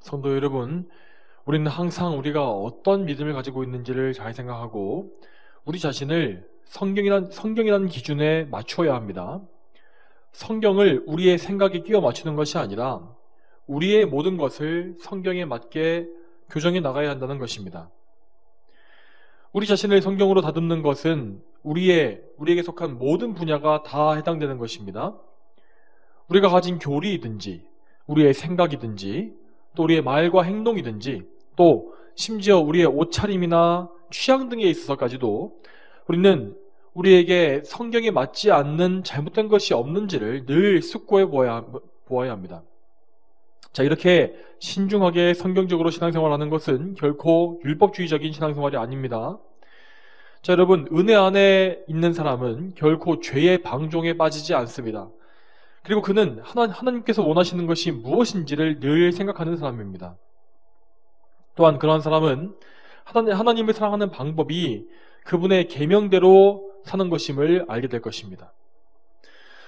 성도 여러분, 우리는 항상 우리가 어떤 믿음을 가지고 있는지를 잘 생각하고 우리 자신을 성경이라는 기준에 맞춰야 합니다. 성경을 우리의 생각에 끼워 맞추는 것이 아니라 우리의 모든 것을 성경에 맞게 교정해 나가야 한다는 것입니다. 우리 자신을 성경으로 다듬는 것은 우리에게 속한 모든 분야가 다 해당되는 것입니다. 우리가 가진 교리이든지 우리의 생각이든지 또 우리의 말과 행동이든지 또 심지어 우리의 옷차림이나 취향 등에 있어서까지도 우리는 우리에게 성경에 맞지 않는 잘못된 것이 없는지를 늘 숙고해 보아야 합니다. 자, 이렇게 신중하게 성경적으로 신앙생활하는 것은 결코 율법주의적인 신앙생활이 아닙니다. 자, 여러분, 은혜 안에 있는 사람은 결코 죄의 방종에 빠지지 않습니다. 그리고 그는 하나님께서 원하시는 것이 무엇인지를 늘 생각하는 사람입니다. 또한 그러한 사람은 하나님을 사랑하는 방법이 그분의 계명대로 사는 것임을 알게 될 것입니다.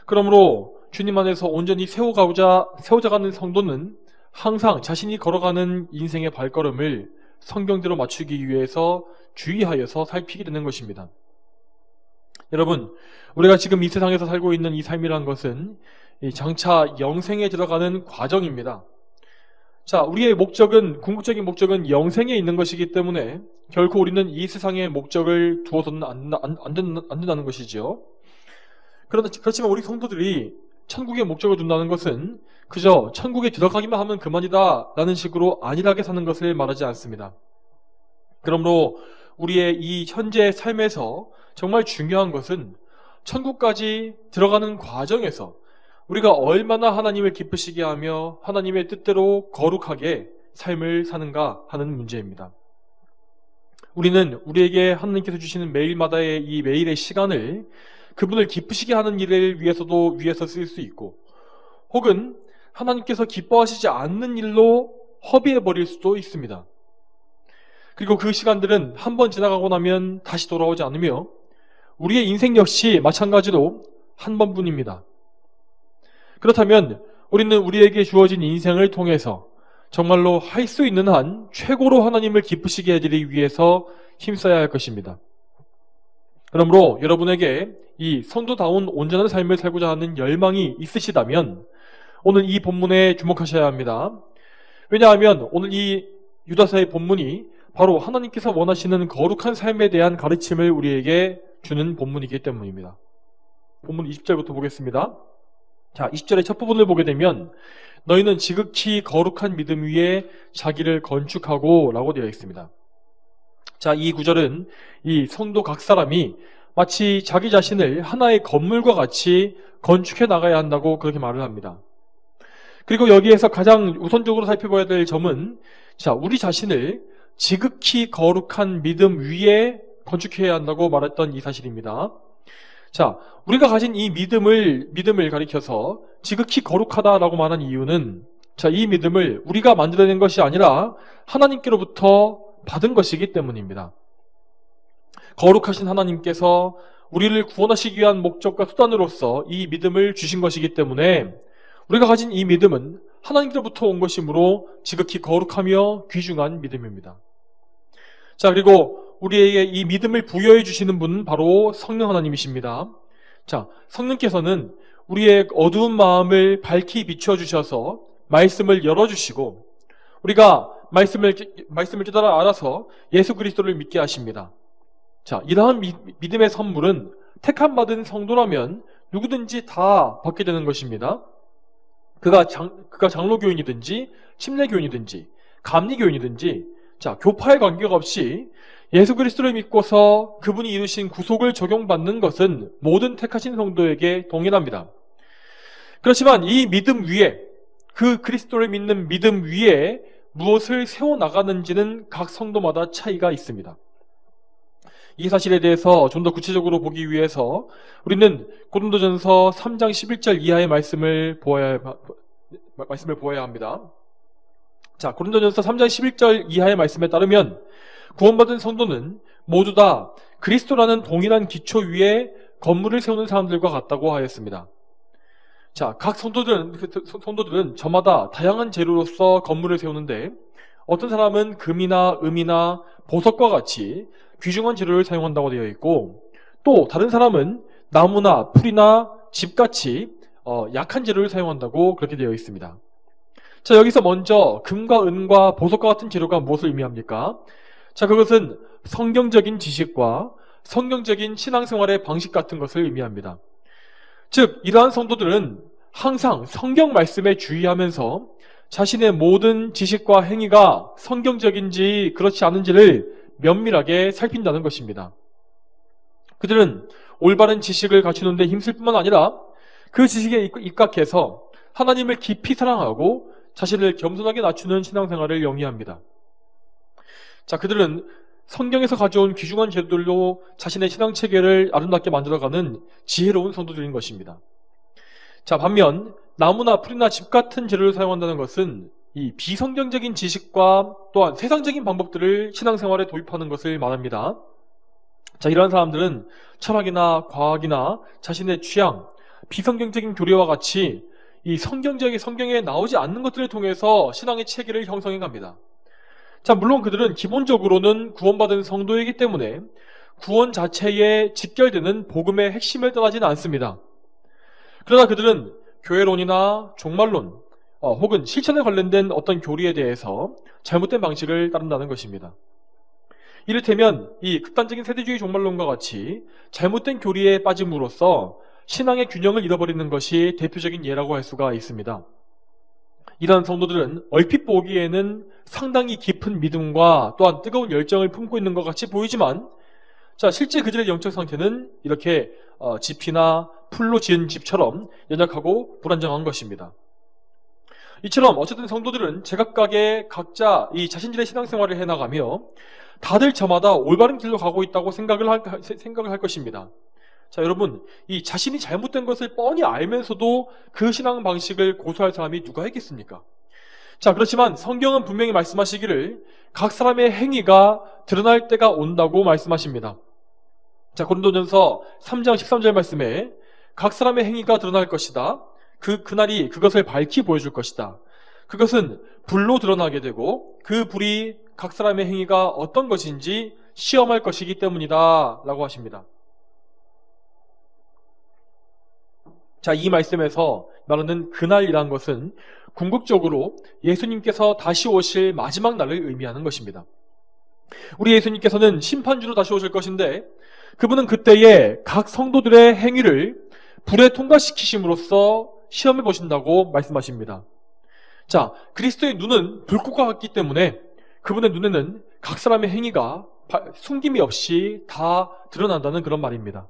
그러므로 주님 안에서 온전히 세워가고자 가는 성도는 항상 자신이 걸어가는 인생의 발걸음을 성경대로 맞추기 위해서 주의하여서 살피게 되는 것입니다. 여러분, 우리가 지금 이 세상에서 살고 있는 이 삶이란 것은 장차 영생에 들어가는 과정입니다. 자, 우리의 궁극적인 목적은 영생에 있는 것이기 때문에 결코 우리는 이 세상의 목적을 두어서는 안 된다는 것이죠. 그렇지만 우리 성도들이 천국의 목적을 둔다는 것은 그저 천국에 들어가기만 하면 그만이다 라는 식으로 안일하게 사는 것을 말하지 않습니다. 그러므로 우리의 이 현재 삶에서 정말 중요한 것은 천국까지 들어가는 과정에서 우리가 얼마나 하나님을 기쁘시게 하며 하나님의 뜻대로 거룩하게 삶을 사는가 하는 문제입니다. 우리는 우리에게 하나님께서 주시는 매일마다의 이 매일의 시간을 그분을 기쁘시게 하는 일을 위해서 쓸 수 있고 혹은 하나님께서 기뻐하시지 않는 일로 허비해버릴 수도 있습니다. 그리고 그 시간들은 한 번 지나가고 나면 다시 돌아오지 않으며 우리의 인생 역시 마찬가지로 한 번뿐입니다. 그렇다면 우리는 우리에게 주어진 인생을 통해서 정말로 할 수 있는 한 최고로 하나님을 기쁘시게 해드리기 위해서 힘써야 할 것입니다. 그러므로 여러분에게 이 성도다운 온전한 삶을 살고자 하는 열망이 있으시다면 오늘 이 본문에 주목하셔야 합니다. 왜냐하면 오늘 이 유다서의 본문이 바로 하나님께서 원하시는 거룩한 삶에 대한 가르침을 우리에게 주는 본문이기 때문입니다. 본문 20절부터 보겠습니다. 자, 20절의 첫 부분을 보게 되면 너희는 지극히 거룩한 믿음 위에 자기를 건축하고 라고 되어 있습니다. 자, 이 구절은 이 성도 각 사람이 마치 자기 자신을 하나의 건물과 같이 건축해 나가야 한다고 그렇게 말을 합니다. 그리고 여기에서 가장 우선적으로 살펴봐야 될 점은 자, 우리 자신을 지극히 거룩한 믿음 위에 건축해야 한다고 말했던 이 사실입니다. 자, 우리가 가진 이 믿음을 가리켜서 지극히 거룩하다라고 말한 이유는 자, 이 믿음을 우리가 만들어낸 것이 아니라 하나님께로부터 받은 것이기 때문입니다. 거룩하신 하나님께서 우리를 구원하시기 위한 목적과 수단으로서 이 믿음을 주신 것이기 때문에 우리가 가진 이 믿음은 하나님께로부터 온 것이므로 지극히 거룩하며 귀중한 믿음입니다. 자, 그리고 우리에게 이 믿음을 부여해 주시는 분은 바로 성령 하나님이십니다. 자, 성령께서는 우리의 어두운 마음을 밝히 비춰주셔서 말씀을 열어주시고 우리가 말씀을 깨달아 알아서 예수 그리스도를 믿게 하십니다. 자, 이러한 믿음의 선물은 택함받은 성도라면 누구든지 다 받게 되는 것입니다. 그가 장로교인이든지 침례교인이든지 감리교인이든지 자, 교파에 관계가 없이 예수 그리스도를 믿고서 그분이 이루신 구속을 적용받는 것은 모든 택하신 성도에게 동일합니다. 그렇지만 이 믿음 위에 그 그리스도를 믿는 믿음 위에 무엇을 세워나가는지는 각 성도마다 차이가 있습니다. 이 사실에 대해서 좀 더 구체적으로 보기 위해서 우리는 고린도전서 3장 11절 이하의 말씀을 보아야 합니다. 자, 고린도전서 3장 11절 이하의 말씀에 따르면 구원받은 성도는 모두 다 그리스도라는 동일한 기초 위에 건물을 세우는 사람들과 같다고 하였습니다. 자, 각 성도들은 저마다 다양한 재료로서 건물을 세우는데 어떤 사람은 금이나 음이나 보석과 같이 귀중한 재료를 사용한다고 되어 있고 또 다른 사람은 나무나 풀이나 집같이 약한 재료를 사용한다고 그렇게 되어 있습니다. 자, 여기서 먼저 금과 은과 보석과 같은 재료가 무엇을 의미합니까? 자, 그것은 성경적인 지식과 성경적인 신앙생활의 방식 같은 것을 의미합니다. 즉, 이러한 성도들은 항상 성경 말씀에 주의하면서 자신의 모든 지식과 행위가 성경적인지 그렇지 않은지를 면밀하게 살핀다는 것입니다. 그들은 올바른 지식을 갖추는 데 힘쓸 뿐만 아니라 그 지식에 입각해서 하나님을 깊이 사랑하고 자신을 겸손하게 낮추는 신앙생활을 영위합니다. 자, 그들은 성경에서 가져온 귀중한 재료들로 자신의 신앙체계를 아름답게 만들어가는 지혜로운 성도들인 것입니다. 자, 반면 나무나 풀이나 집 같은 재료를 사용한다는 것은 이 비성경적인 지식과 또한 세상적인 방법들을 신앙생활에 도입하는 것을 말합니다. 자, 이러한 사람들은 철학이나 과학이나 자신의 취향, 비성경적인 교리와 같이 이 성경에 나오지 않는 것들을 통해서 신앙의 체계를 형성해 갑니다. 자, 물론 그들은 기본적으로는 구원받은 성도이기 때문에 구원 자체에 직결되는 복음의 핵심을 떠나지는 않습니다. 그러나 그들은 교회론이나 종말론 혹은 실천에 관련된 어떤 교리에 대해서 잘못된 방식을 따른다는 것입니다. 이를테면 이 극단적인 세대주의 종말론과 같이 잘못된 교리에 빠짐으로써 신앙의 균형을 잃어버리는 것이 대표적인 예라고 할 수가 있습니다. 이러한 성도들은 얼핏 보기에는 상당히 깊은 믿음과 또한 뜨거운 열정을 품고 있는 것 같이 보이지만 자, 실제 그들의 영적 상태는 이렇게 지피나 풀로 지은 집처럼 연약하고 불안정한 것입니다. 이처럼 어쨌든 성도들은 제각각의 각자 이 자신들의 신앙생활을 해나가며 다들 저마다 올바른 길로 가고 있다고 생각을 할 것입니다. 자, 여러분, 이 자신이 잘못된 것을 뻔히 알면서도 그 신앙 방식을 고수할 사람이 누가 있겠습니까? 자, 그렇지만 성경은 분명히 말씀하시기를 각 사람의 행위가 드러날 때가 온다고 말씀하십니다. 자, 고린도전서 3장 13절 말씀에 각 사람의 행위가 드러날 것이다. 그날이 그것을 밝히 보여줄 것이다. 그것은 불로 드러나게 되고 그 불이 각 사람의 행위가 어떤 것인지 시험할 것이기 때문이다 라고 하십니다. 자, 이 말씀에서 말하는 그날이란 것은 궁극적으로 예수님께서 다시 오실 마지막 날을 의미하는 것입니다. 우리 예수님께서는 심판주로 다시 오실 것인데 그분은 그때에 각 성도들의 행위를 불에 통과시키심으로써 시험해 보신다고 말씀하십니다. 자, 그리스도의 눈은 불꽃과 같기 때문에 그분의 눈에는 각 사람의 행위가 숨김이 없이 다 드러난다는 그런 말입니다.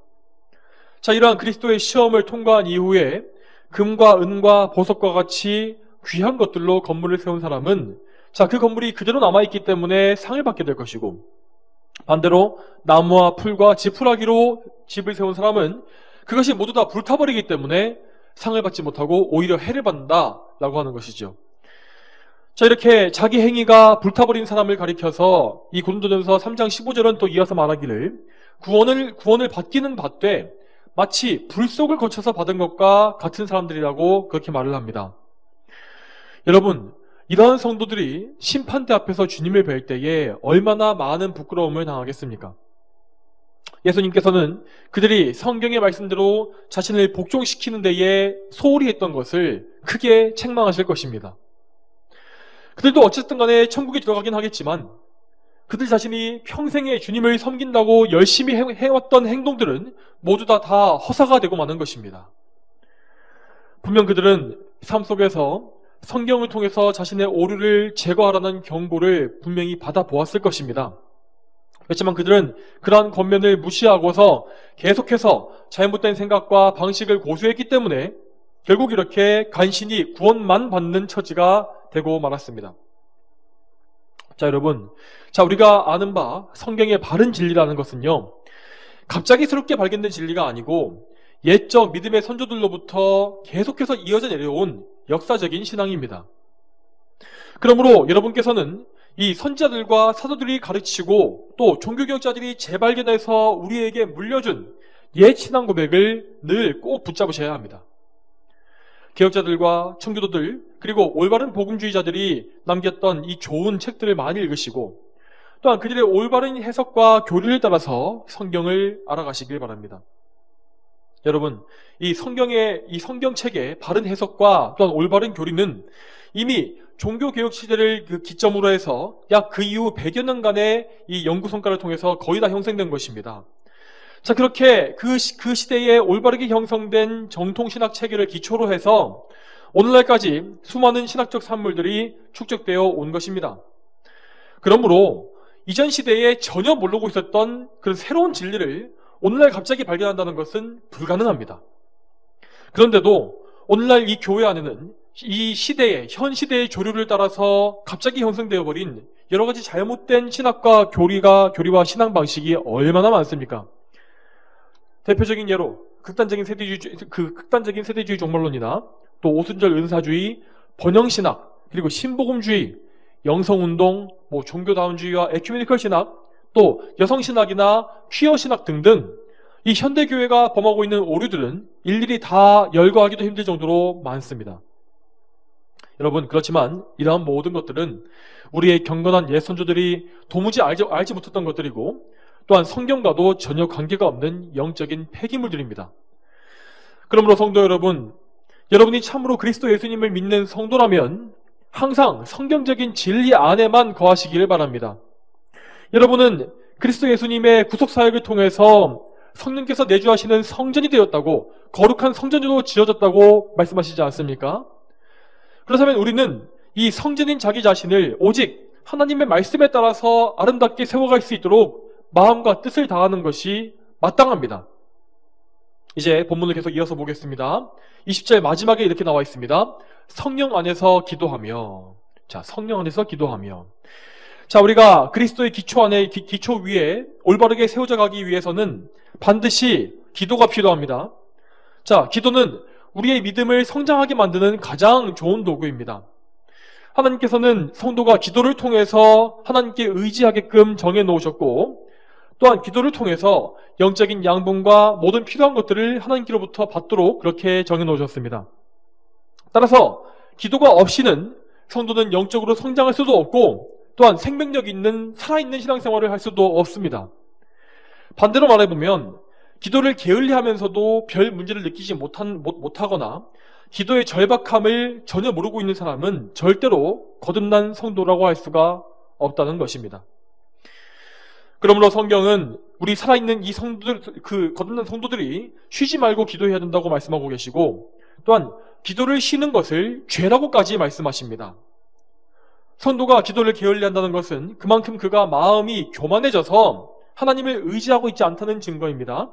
자, 이러한 그리스도의 시험을 통과한 이후에 금과 은과 보석과 같이 귀한 것들로 건물을 세운 사람은 자, 그 건물이 그대로 남아있기 때문에 상을 받게 될 것이고 반대로 나무와 풀과 지푸라기로 집을 세운 사람은 그것이 모두 다 불타버리기 때문에 상을 받지 못하고 오히려 해를 받는다라고 하는 것이죠. 자, 이렇게 자기 행위가 불타버린 사람을 가리켜서 이 고린도전서 3장 15절은 또 이어서 말하기를 구원을 받기는 받되 마치 불 속을 거쳐서 받은 것과 같은 사람들이라고 그렇게 말을 합니다. 여러분, 이러한 성도들이 심판대 앞에서 주님을 뵐 때에 얼마나 많은 부끄러움을 당하겠습니까? 예수님께서는 그들이 성경의 말씀대로 자신을 복종시키는 데에 소홀히 했던 것을 크게 책망하실 것입니다. 그들도 어쨌든 간에 천국에 들어가긴 하겠지만 그들 자신이 평생에 주님을 섬긴다고 열심히 해왔던 행동들은 모두 다 허사가 되고 마는 것입니다. 분명 그들은 삶 속에서 성경을 통해서 자신의 오류를 제거하라는 경고를 분명히 받아보았을 것입니다. 그렇지만 그들은 그러한 권면을 무시하고서 계속해서 잘못된 생각과 방식을 고수했기 때문에 결국 이렇게 간신히 구원만 받는 처지가 되고 말았습니다. 자, 여러분, 우리가 아는 바 성경의 바른 진리라는 것은요, 갑자기 새롭게 발견된 진리가 아니고 옛적 믿음의 선조들로부터 계속해서 이어져 내려온 역사적인 신앙입니다. 그러므로 여러분께서는 이 선지자들과 사도들이 가르치고 또 종교개혁자들이 재발견해서 우리에게 물려준 옛 신앙 고백을 늘 꼭 붙잡으셔야 합니다. 개혁자들과 청교도들 그리고 올바른 복음주의자들이 남겼던 이 좋은 책들을 많이 읽으시고 또한 그들의 올바른 해석과 교리를 따라서 성경을 알아가시길 바랍니다. 여러분, 이 성경책의 바른 해석과 또한 올바른 교리는 이미 종교개혁 시대를 기점으로 해서 약 그 이후 100여 년간의 이 연구 성과를 통해서 거의 다 형성된 것입니다. 자, 그렇게 그 시대에 올바르게 형성된 정통신학 체계를 기초로 해서 오늘날까지 수많은 신학적 산물들이 축적되어 온 것입니다. 그러므로 이전 시대에 전혀 모르고 있었던 그런 새로운 진리를 오늘날 갑자기 발견한다는 것은 불가능합니다. 그런데도 오늘날 이 교회 안에는 이 현 시대의 조류를 따라서 갑자기 형성되어 버린 여러 가지 잘못된 신학과 교리와 신앙 방식이 얼마나 많습니까? 대표적인 예로 극단적인 세대주의 종말론이나 또 오순절 은사주의, 번영신학, 그리고 신복음주의, 영성운동, 종교다운주의와 에큐메니컬 신학, 또 여성신학이나 퀴어신학 등등 이 현대교회가 범하고 있는 오류들은 일일이 다 열거하기도 힘들 정도로 많습니다. 여러분, 그렇지만 이러한 모든 것들은 우리의 경건한 옛 선조들이 도무지 알지 못했던 것들이고 또한 성경과도 전혀 관계가 없는 영적인 폐기물들입니다. 그러므로 성도 여러분, 여러분이 참으로 그리스도 예수님을 믿는 성도라면 항상 성경적인 진리 안에만 거하시기를 바랍니다. 여러분은 그리스도 예수님의 구속사역을 통해서 성령께서 내주하시는 성전이 되었다고, 거룩한 성전으로 지어졌다고 말씀하시지 않습니까? 그렇다면 우리는 이 성전인 자기 자신을 오직 하나님의 말씀에 따라서 아름답게 세워갈 수 있도록 마음과 뜻을 다하는 것이 마땅합니다. 이제 본문을 계속 이어서 보겠습니다. 20절 마지막에 이렇게 나와 있습니다. 성령 안에서 기도하며. 자, 성령 안에서 기도하며. 자, 우리가 그리스도의 기초 위에 올바르게 세워져 가기 위해서는 반드시 기도가 필요합니다. 자, 기도는 우리의 믿음을 성장하게 만드는 가장 좋은 도구입니다. 하나님께서는 성도가 기도를 통해서 하나님께 의지하게끔 정해 놓으셨고 또한 기도를 통해서 영적인 양분과 모든 필요한 것들을 하나님께로부터 받도록 그렇게 정해 놓으셨습니다. 따라서 기도가 없이는 성도는 영적으로 성장할 수도 없고 또한 생명력 있는 살아있는 신앙생활을 할 수도 없습니다. 반대로 말해보면 기도를 게을리하면서도 별 문제를 느끼지 못하거나 기도의 절박함을 전혀 모르고 있는 사람은 절대로 거듭난 성도라고 할 수가 없다는 것입니다. 그러므로 성경은 우리 살아있는 이 거듭난 성도들이 쉬지 말고 기도해야 된다고 말씀하고 계시고 또한 기도를 쉬는 것을 죄라고까지 말씀하십니다. 성도가 기도를 게을리한다는 것은 그만큼 그가 마음이 교만해져서 하나님을 의지하고 있지 않다는 증거입니다.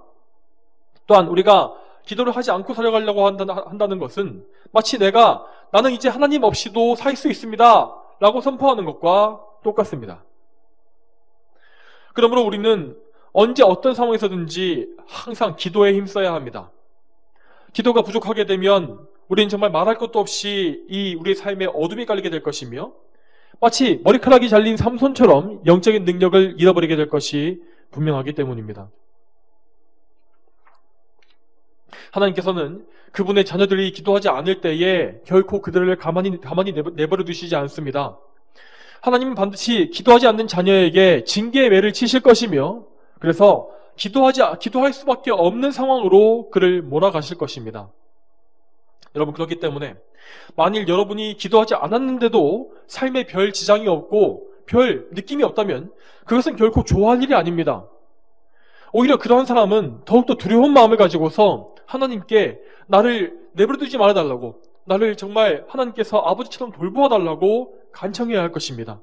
또한 우리가 기도를 하지 않고 살아가려고 한다는 것은 마치 나는 이제 하나님 없이도 살 수 있습니다 라고 선포하는 것과 똑같습니다. 그러므로 우리는 언제 어떤 상황에서든지 항상 기도에 힘써야 합니다. 기도가 부족하게 되면 우리는 정말 말할 것도 없이 우리의 삶에 어둠이 깔리게 될 것이며 마치 머리카락이 잘린 삼손처럼 영적인 능력을 잃어버리게 될 것이 분명하기 때문입니다. 하나님께서는 그분의 자녀들이 기도하지 않을 때에 결코 그들을 가만히 내버려 두시지 않습니다. 하나님은 반드시 기도하지 않는 자녀에게 징계의 매를 치실 것이며 그래서 기도할 수밖에 없는 상황으로 그를 몰아가실 것입니다. 여러분, 그렇기 때문에 만일 여러분이 기도하지 않았는데도 삶에 별 지장이 없고 별 느낌이 없다면 그것은 결코 좋아할 일이 아닙니다. 오히려 그러한 사람은 더욱더 두려운 마음을 가지고서 하나님께 나를 내버려두지 말아달라고, 나를 정말 하나님께서 아버지처럼 돌보아달라고 간청해야 할 것입니다.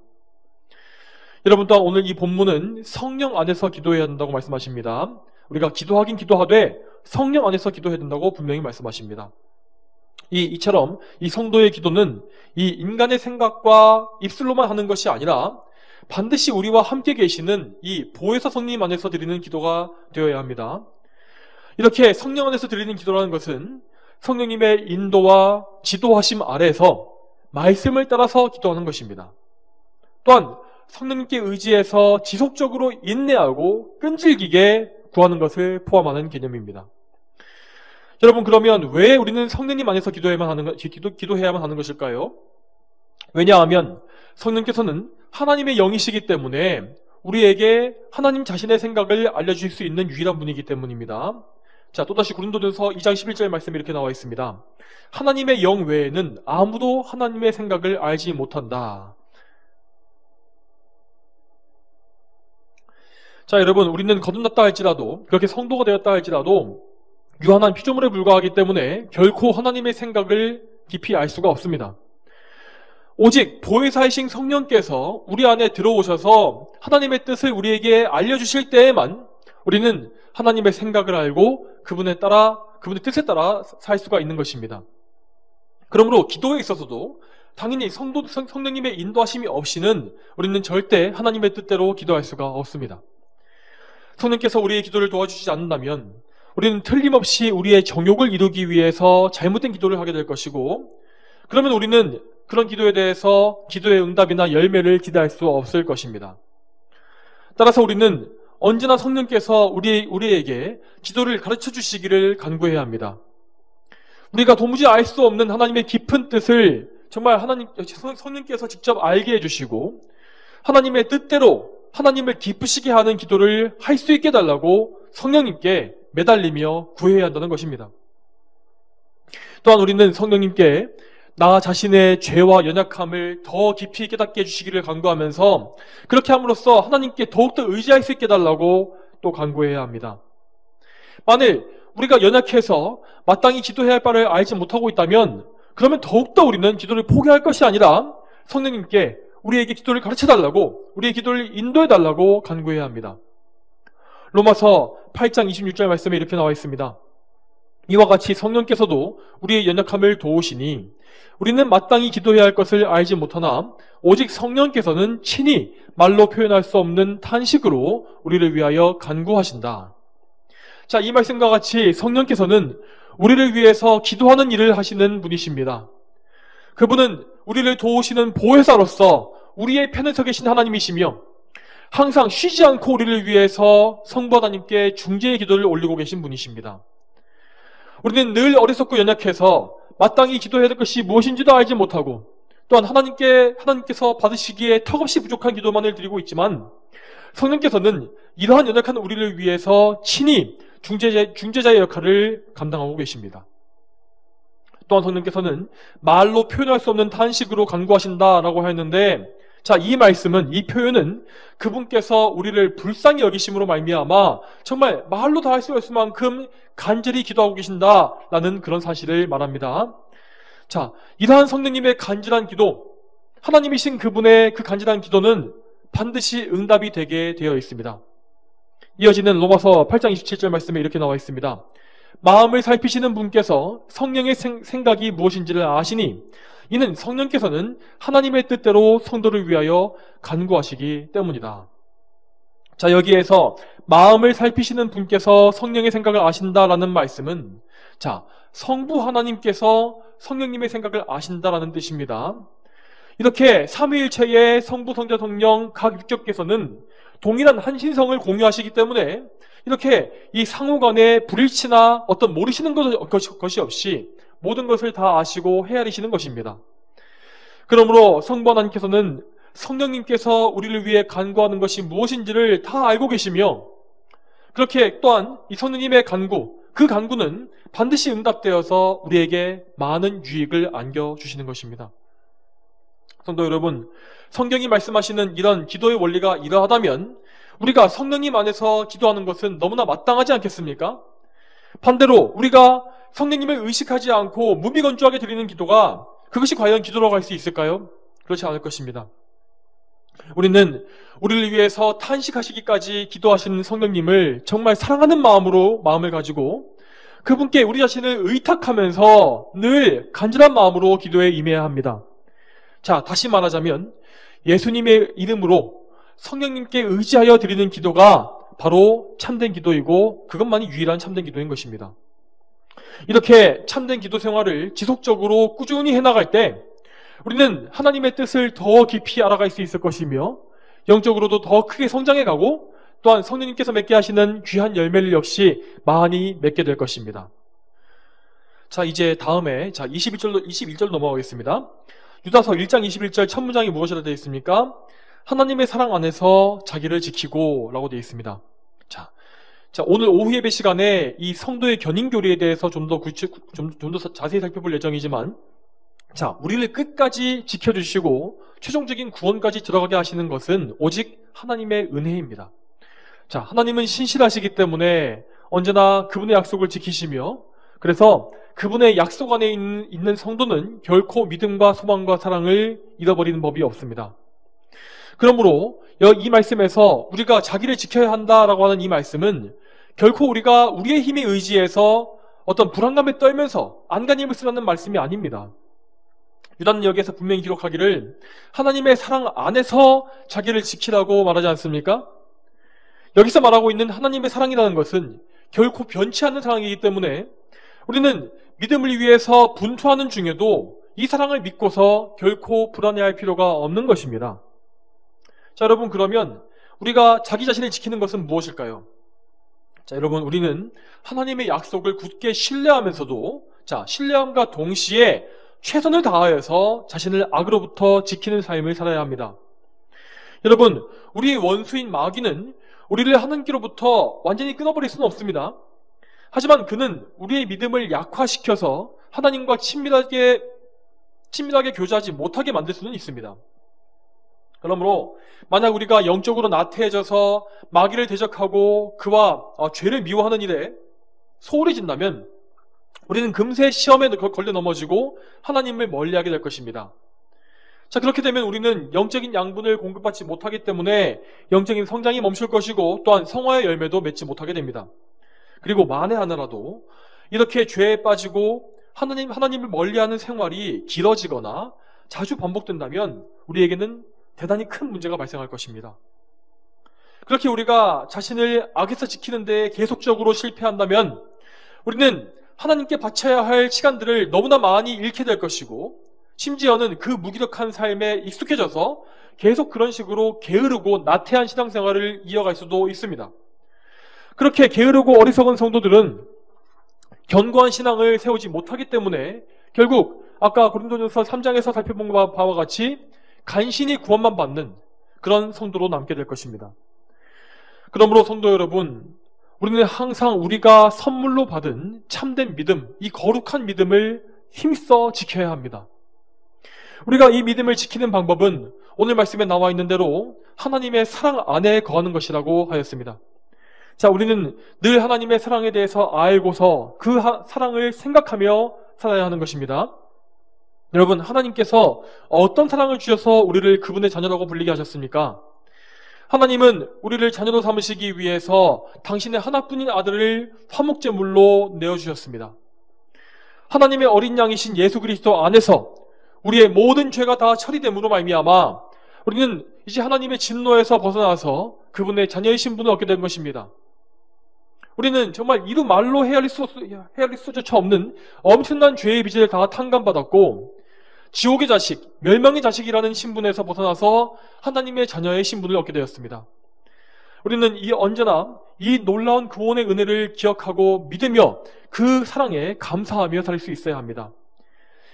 여러분, 또한 오늘 이 본문은 성령 안에서 기도해야 된다고 말씀하십니다. 우리가 기도하긴 기도하되 성령 안에서 기도해야 된다고 분명히 말씀하십니다. 이처럼 이 성도의 기도는 이 인간의 생각과 입술로만 하는 것이 아니라 반드시 우리와 함께 계시는 이 보혜사 성님 안에서 드리는 기도가 되어야 합니다. 이렇게 성령 안에서 드리는 기도라는 것은 성령님의 인도와 지도하심 아래에서 말씀을 따라서 기도하는 것입니다. 또한 성령님께 의지해서 지속적으로 인내하고 끈질기게 구하는 것을 포함하는 개념입니다. 여러분, 그러면 왜 우리는 성령님 안에서 기도해야만 하는 것일까요? 왜냐하면 성령께서는 하나님의 영이시기 때문에 우리에게 하나님 자신의 생각을 알려주실 수 있는 유일한 분이기 때문입니다. 자, 또다시 고린도전서 2장 11절 말씀에 이렇게 나와 있습니다. 하나님의 영 외에는 아무도 하나님의 생각을 알지 못한다. 자, 여러분, 우리는 거듭났다 할지라도, 그렇게 성도가 되었다 할지라도 유한한 피조물에 불과하기 때문에 결코 하나님의 생각을 깊이 알 수가 없습니다. 오직 보혜사이신 성령께서 우리 안에 들어오셔서 하나님의 뜻을 우리에게 알려주실 때에만 우리는 하나님의 생각을 알고 그분의 뜻에 따라 살 수가 있는 것입니다. 그러므로 기도에 있어서도 당연히 성령님의 인도하심이 없이는 우리는 절대 하나님의 뜻대로 기도할 수가 없습니다. 성령께서 우리의 기도를 도와주시지 않는다면 우리는 틀림없이 우리의 정욕을 이루기 위해서 잘못된 기도를 하게 될 것이고, 그러면 우리는 그런 기도에 대해서 기도의 응답이나 열매를 기대할 수 없을 것입니다. 따라서 우리는 언제나 성령께서 우리에게 기도를 가르쳐 주시기를 간구해야 합니다. 우리가 도무지 알 수 없는 하나님의 깊은 뜻을 정말 성령께서 직접 알게 해주시고 하나님의 뜻대로 하나님을 기쁘시게 하는 기도를 할 수 있게 해달라고 성령님께 매달리며 구해야 한다는 것입니다. 또한 우리는 성령님께 나 자신의 죄와 연약함을 더 깊이 깨닫게 해주시기를 간구하면서 그렇게 함으로써 하나님께 더욱더 의지할 수 있게 해달라고 또 간구해야 합니다. 만일 우리가 연약해서 마땅히 기도해야 할 바를 알지 못하고 있다면 그러면 더욱더 우리는 기도를 포기할 것이 아니라 성령님께 우리에게 기도를 가르쳐달라고, 우리의 기도를 인도해달라고 간구해야 합니다. 로마서 8장 26절 말씀에 이렇게 나와 있습니다. 이와 같이 성령께서도 우리의 연약함을 도우시니 우리는 마땅히 기도해야 할 것을 알지 못하나 오직 성령께서는 친히 말로 표현할 수 없는 탄식으로 우리를 위하여 간구하신다. 자, 이 말씀과 같이 성령께서는 우리를 위해서 기도하는 일을 하시는 분이십니다. 그분은 우리를 도우시는 보혜사로서 우리의 편에 서 계신 하나님이시며 항상 쉬지 않고 우리를 위해서 성부 하나님께 중재의 기도를 올리고 계신 분이십니다. 우리는 늘 어리석고 연약해서 마땅히 기도해야 될 것이 무엇인지도 알지 못하고 또한 하나님께서 받으시기에 턱없이 부족한 기도만을 드리고 있지만 성령께서는 이러한 연약한 우리를 위해서 친히 중재자의 역할을 감당하고 계십니다. 또한 성령께서는 말로 표현할 수 없는 탄식으로 간구하신다라고 하였는데, 자, 이 말씀은, 이 표현은 그분께서 우리를 불쌍히 여기심으로 말미암아 정말 말로 다 할 수 없을 만큼 간절히 기도하고 계신다라는 그런 사실을 말합니다. 자, 이러한 성령님의 간절한 기도, 하나님이신 그분의 그 간절한 기도는 반드시 응답이 되게 되어 있습니다. 이어지는 로마서 8장 27절 말씀에 이렇게 나와 있습니다. 마음을 살피시는 분께서 성령의 생각이 무엇인지를 아시니 이는 성령께서는 하나님의 뜻대로 성도를 위하여 간구하시기 때문이다. 자, 여기에서 마음을 살피시는 분께서 성령의 생각을 아신다라는 말씀은, 자, 성부 하나님께서 성령님의 생각을 아신다라는 뜻입니다. 이렇게 삼위일체의 성부, 성자, 성령 각 육격께서는 동일한 한 신성을 공유하시기 때문에 이렇게 이 상호간의 불일치나 어떤 모르시는 것이 없이 모든 것을 다 아시고 헤아리시는 것입니다. 그러므로 성부 하나님께서는 성령님께서 우리를 위해 간구하는 것이 무엇인지를 다 알고 계시며 그렇게 또한 이 성령님의 간구, 그 간구는 반드시 응답되어서 우리에게 많은 유익을 안겨주시는 것입니다. 성도 여러분, 성경이 말씀하시는 이런 기도의 원리가 이러하다면 우리가 성령님 안에서 기도하는 것은 너무나 마땅하지 않겠습니까? 반대로 우리가 성령님을 의식하지 않고 무미건조하게 드리는 기도가 그것이 과연 기도라고 할 수 있을까요? 그렇지 않을 것입니다. 우리는 우리를 위해서 탄식하시기까지 기도하시는 성령님을 정말 사랑하는 마음을 가지고 그분께 우리 자신을 의탁하면서 늘 간절한 마음으로 기도에 임해야 합니다. 자, 다시 말하자면 예수님의 이름으로 성령님께 의지하여 드리는 기도가 바로 참된 기도이고 그것만이 유일한 참된 기도인 것입니다. 이렇게 참된 기도 생활을 지속적으로 꾸준히 해나갈 때 우리는 하나님의 뜻을 더 깊이 알아갈 수 있을 것이며 영적으로도 더 크게 성장해가고 또한 성령님께서 맺게 하시는 귀한 열매를 역시 많이 맺게 될 것입니다. 자, 이제 다음에 21절 넘어가겠습니다. 유다서 1장 21절 첫 문장이 무엇이라 되어 있습니까? 하나님의 사랑 안에서 자기를 지키고 라고 되어 있습니다. 자, 오늘 오후 예배 시간에 이 성도의 견인교리에 대해서 좀 더 자세히 살펴볼 예정이지만, 자, 우리를 끝까지 지켜주시고 최종적인 구원까지 들어가게 하시는 것은 오직 하나님의 은혜입니다. 자, 하나님은 신실하시기 때문에 언제나 그분의 약속을 지키시며, 그래서 그분의 약속 안에 있는 성도는 결코 믿음과 소망과 사랑을 잃어버리는 법이 없습니다. 그러므로 이 말씀에서 우리가 자기를 지켜야 한다라고 하는 이 말씀은 결코 우리가 우리의 힘에 의지해서 어떤 불안감에 떨면서 안간힘을 쓰라는 말씀이 아닙니다. 유다는 여기에서 분명히 기록하기를 하나님의 사랑 안에서 자기를 지키라고 말하지 않습니까? 여기서 말하고 있는 하나님의 사랑이라는 것은 결코 변치 않는 사랑이기 때문에 우리는 믿음을 위해서 분투하는 중에도 이 사랑을 믿고서 결코 불안해할 필요가 없는 것입니다. 자, 여러분, 그러면 우리가 자기 자신을 지키는 것은 무엇일까요? 자, 여러분, 우리는 하나님의 약속을 굳게 신뢰하면서도, 자, 신뢰함과 동시에 최선을 다하여서 자신을 악으로부터 지키는 삶을 살아야 합니다. 여러분, 우리의 원수인 마귀는 우리를 하나님께로부터 완전히 끊어버릴 수는 없습니다. 하지만 그는 우리의 믿음을 약화시켜서 하나님과 친밀하게 교제하지 못하게 만들 수는 있습니다. 그러므로 만약 우리가 영적으로 나태해져서 마귀를 대적하고 그와 죄를 미워하는 일에 소홀해진다면 우리는 금세 시험에 걸려 넘어지고 하나님을 멀리하게 될 것입니다. 자, 그렇게 되면 우리는 영적인 양분을 공급받지 못하기 때문에 영적인 성장이 멈출 것이고 또한 성화의 열매도 맺지 못하게 됩니다. 그리고 만에 하나라도 이렇게 죄에 빠지고 하나님을 멀리하는 생활이 길어지거나 자주 반복된다면 우리에게는 대단히 큰 문제가 발생할 것입니다. 그렇게 우리가 자신을 악에서 지키는 데 계속적으로 실패한다면 우리는 하나님께 바쳐야 할 시간들을 너무나 많이 잃게 될 것이고 심지어는 그 무기력한 삶에 익숙해져서 계속 그런 식으로 게으르고 나태한 신앙생활을 이어갈 수도 있습니다. 그렇게 게으르고 어리석은 성도들은 견고한 신앙을 세우지 못하기 때문에 결국 아까 고린도전서 3장에서 살펴본 바와 같이 간신히 구원만 받는 그런 성도로 남게 될 것입니다. 그러므로 성도 여러분, 우리는 항상 우리가 선물로 받은 참된 믿음, 이 거룩한 믿음을 힘써 지켜야 합니다. 우리가 이 믿음을 지키는 방법은 오늘 말씀에 나와 있는 대로 하나님의 사랑 안에 거하는 것이라고 하였습니다. 자, 우리는 늘 하나님의 사랑에 대해서 알고서 그 사랑을 생각하며 살아야 하는 것입니다. 여러분, 하나님께서 어떤 사랑을 주셔서 우리를 그분의 자녀라고 불리게 하셨습니까? 하나님은 우리를 자녀로 삼으시기 위해서 당신의 하나뿐인 아들을 화목제물로 내어주셨습니다. 하나님의 어린 양이신 예수 그리스도 안에서 우리의 모든 죄가 다 처리됨으로 말미암아 우리는 이제 하나님의 진노에서 벗어나서 그분의 자녀의 신분을 얻게 된 것입니다. 우리는 정말 이루 말로 헤아릴 수조차 없는 엄청난 죄의 빚을 다 탕감받았고 지옥의 자식, 멸망의 자식이라는 신분에서 벗어나서 하나님의 자녀의 신분을 얻게 되었습니다. 우리는 언제나 이 놀라운 구원의 은혜를 기억하고 믿으며 그 사랑에 감사하며 살 수 있어야 합니다.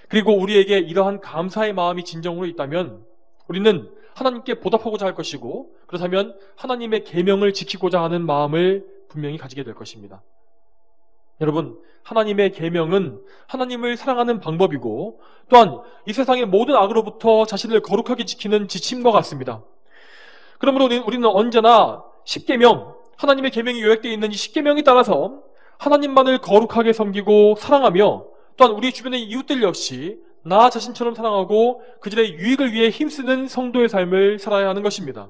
그리고 우리에게 이러한 감사의 마음이 진정으로 있다면 우리는 하나님께 보답하고자 할 것이고 그렇다면 하나님의 계명을 지키고자 하는 마음을 분명히 가지게 될 것입니다. 여러분, 하나님의 계명은 하나님을 사랑하는 방법이고 또한 이 세상의 모든 악으로부터 자신을 거룩하게 지키는 지침과 같습니다. 그러므로 우리는 언제나 십계명, 하나님의 계명이 요약되어 있는 이 십계명에 따라서 하나님만을 거룩하게 섬기고 사랑하며 또한 우리 주변의 이웃들 역시 나 자신처럼 사랑하고 그들의 유익을 위해 힘쓰는 성도의 삶을 살아야 하는 것입니다.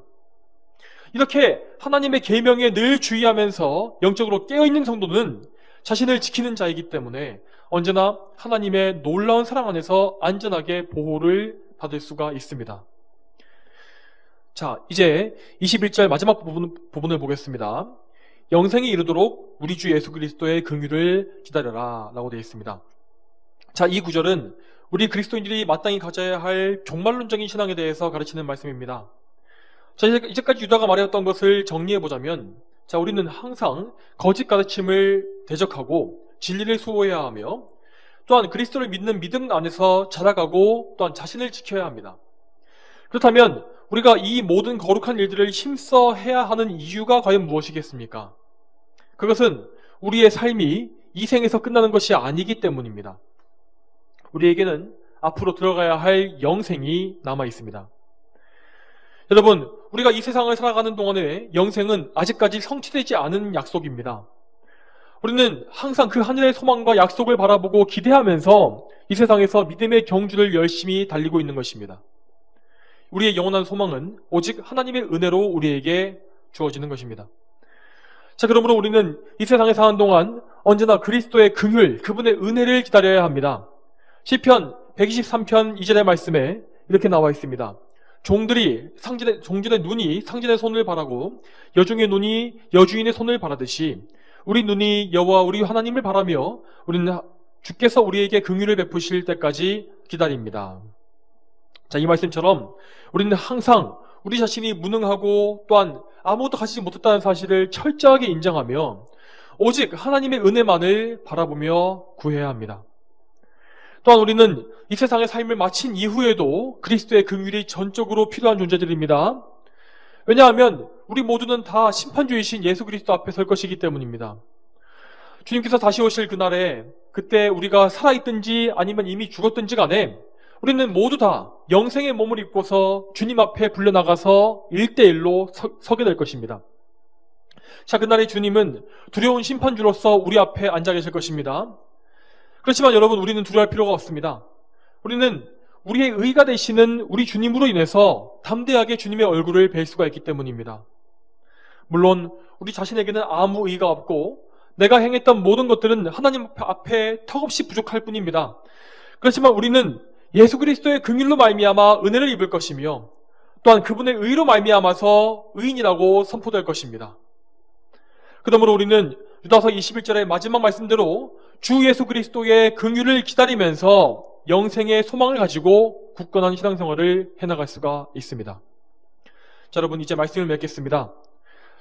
이렇게 하나님의 계명에 늘 주의하면서 영적으로 깨어있는 성도는 자신을 지키는 자이기 때문에 언제나 하나님의 놀라운 사랑 안에서 안전하게 보호를 받을 수가 있습니다. 자, 이제 21절 마지막 부분을 보겠습니다. 영생에 이르도록 우리 주 예수 그리스도의 긍휼을 기다려라 라고 되어 있습니다. 자, 이 구절은 우리 그리스도인들이 마땅히 가져야 할 종말론적인 신앙에 대해서 가르치는 말씀입니다. 자, 이제까지 유다가 말해왔던 것을 정리해보자면, 자, 우리는 항상 거짓 가르침을 대적하고 진리를 수호해야 하며 또한 그리스도를 믿는 믿음 안에서 자라가고 또한 자신을 지켜야 합니다. 그렇다면 우리가 이 모든 거룩한 일들을 힘써 해야 하는 이유가 과연 무엇이겠습니까? 그것은 우리의 삶이 이 생에서 끝나는 것이 아니기 때문입니다. 우리에게는 앞으로 들어가야 할 영생이 남아 있습니다. 여러분, 우리가 이 세상을 살아가는 동안에 영생은 아직까지 성취되지 않은 약속입니다. 우리는 항상 그 하늘의 소망과 약속을 바라보고 기대하면서 이 세상에서 믿음의 경주를 열심히 달리고 있는 것입니다. 우리의 영원한 소망은 오직 하나님의 은혜로 우리에게 주어지는 것입니다. 자, 그러므로 우리는 이 세상에 사는 동안 언제나 그리스도의 긍휼, 그분의 은혜를 기다려야 합니다. 시편 123편 2절의 말씀에 이렇게 나와 있습니다. 종들의 눈이 상전의 손을 바라고 여종의 눈이 여주인의 손을 바라듯이 우리 눈이 여호와 우리 하나님을 바라며 우리는 주께서 우리에게 긍휼을 베푸실 때까지 기다립니다. 자, 이 말씀처럼 우리는 항상 우리 자신이 무능하고 또한 아무것도 가지지 못했다는 사실을 철저하게 인정하며 오직 하나님의 은혜만을 바라보며 구해야 합니다. 또한 우리는 이 세상의 삶을 마친 이후에도 그리스도의 긍휼이 전적으로 필요한 존재들입니다. 왜냐하면 우리 모두는 다 심판주이신 예수 그리스도 앞에 설 것이기 때문입니다. 주님께서 다시 오실 그날에 그때 우리가 살아있든지 아니면 이미 죽었든지 간에 우리는 모두 다 영생의 몸을 입고서 주님 앞에 불려나가서 1대1로 서게 될 것입니다. 자, 그날의 주님은 두려운 심판주로서 우리 앞에 앉아 계실 것입니다. 그렇지만 여러분, 우리는 두려워할 필요가 없습니다. 우리는 우리의 의가 되시는 우리 주님으로 인해서 담대하게 주님의 얼굴을 뵐 수가 있기 때문입니다. 물론 우리 자신에게는 아무 의가 없고 내가 행했던 모든 것들은 하나님 앞에 턱없이 부족할 뿐입니다. 그렇지만 우리는 예수 그리스도의 긍휼로 말미암아 은혜를 입을 것이며 또한 그분의 의로 말미암아서 의인이라고 선포될 것입니다. 그러므로 우리는 유다서 21절의 마지막 말씀대로 주 예수 그리스도의 긍휼을 기다리면서 영생의 소망을 가지고 굳건한 신앙생활을 해나갈 수가 있습니다. 자, 여러분, 이제 말씀을 맺겠습니다.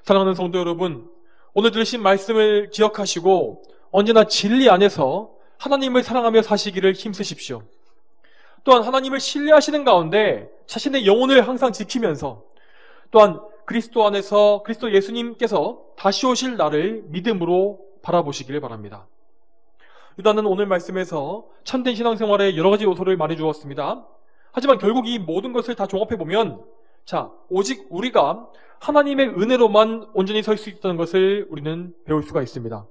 사랑하는 성도 여러분, 오늘 들으신 말씀을 기억하시고 언제나 진리 안에서 하나님을 사랑하며 사시기를 힘쓰십시오. 또한 하나님을 신뢰하시는 가운데 자신의 영혼을 항상 지키면서 또한 그리스도 안에서 그리스도 예수님께서 다시 오실 날을 믿음으로 바라보시기를 바랍니다. 유다는 오늘 말씀에서 참된 신앙생활의 여러 가지 요소를 말해주었습니다. 하지만 결국 이 모든 것을 다 종합해보면 자, 오직 우리가 하나님의 은혜로만 온전히 설 수 있다는 것을 우리는 배울 수가 있습니다.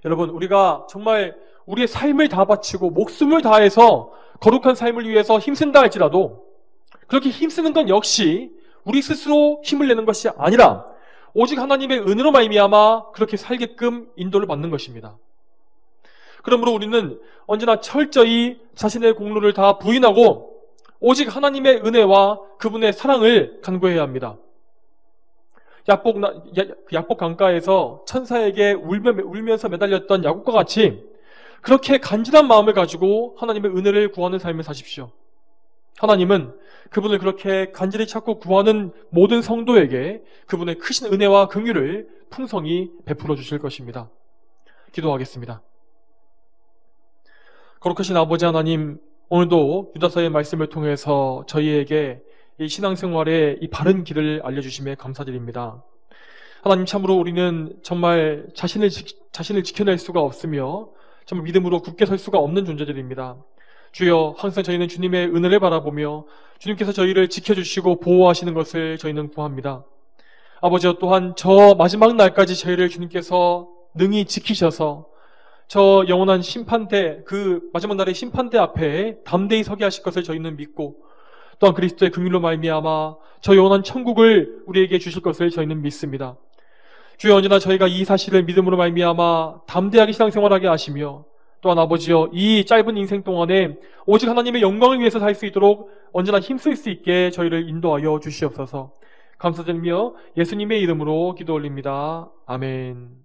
여러분, 우리가 정말 우리의 삶을 다 바치고 목숨을 다해서 거룩한 삶을 위해서 힘쓴다 할지라도 그렇게 힘쓰는 건 역시 우리 스스로 힘을 내는 것이 아니라 오직 하나님의 은혜로 말미암아 그렇게 살게끔 인도를 받는 것입니다. 그러므로 우리는 언제나 철저히 자신의 공로를 다 부인하고 오직 하나님의 은혜와 그분의 사랑을 간구해야 합니다. 약복 강가에서 천사에게 울면서 매달렸던 야곱과 같이 그렇게 간절한 마음을 가지고 하나님의 은혜를 구하는 삶을 사십시오. 하나님은 그분을 그렇게 간절히 찾고 구하는 모든 성도에게 그분의 크신 은혜와 긍휼을 풍성히 베풀어 주실 것입니다. 기도하겠습니다. 거룩하신 아버지 하나님, 오늘도 유다서의 말씀을 통해서 저희에게 이 신앙생활의 이 바른 길을 알려주심에 감사드립니다. 하나님, 참으로 우리는 정말 자신을 지켜낼 수가 없으며 정말 믿음으로 굳게 설 수가 없는 존재들입니다. 주여, 항상 저희는 주님의 은혜를 바라보며 주님께서 저희를 지켜주시고 보호하시는 것을 저희는 구합니다. 아버지여, 또한 저 마지막 날까지 저희를 주님께서 능히 지키셔서 저 영원한 심판대, 그 마지막 날의 심판대 앞에 담대히 서게 하실 것을 저희는 믿고 또한 그리스도의 긍휼로 말미암아 저 영원한 천국을 우리에게 주실 것을 저희는 믿습니다. 주여, 언제나 저희가 이 사실을 믿음으로 말미암아 담대하게 신앙생활하게 하시며 또한 아버지여, 이 짧은 인생 동안에 오직 하나님의 영광을 위해서 살 수 있도록 언제나 힘쓸 수 있게 저희를 인도하여 주시옵소서. 감사드리며 예수님의 이름으로 기도 올립니다. 아멘.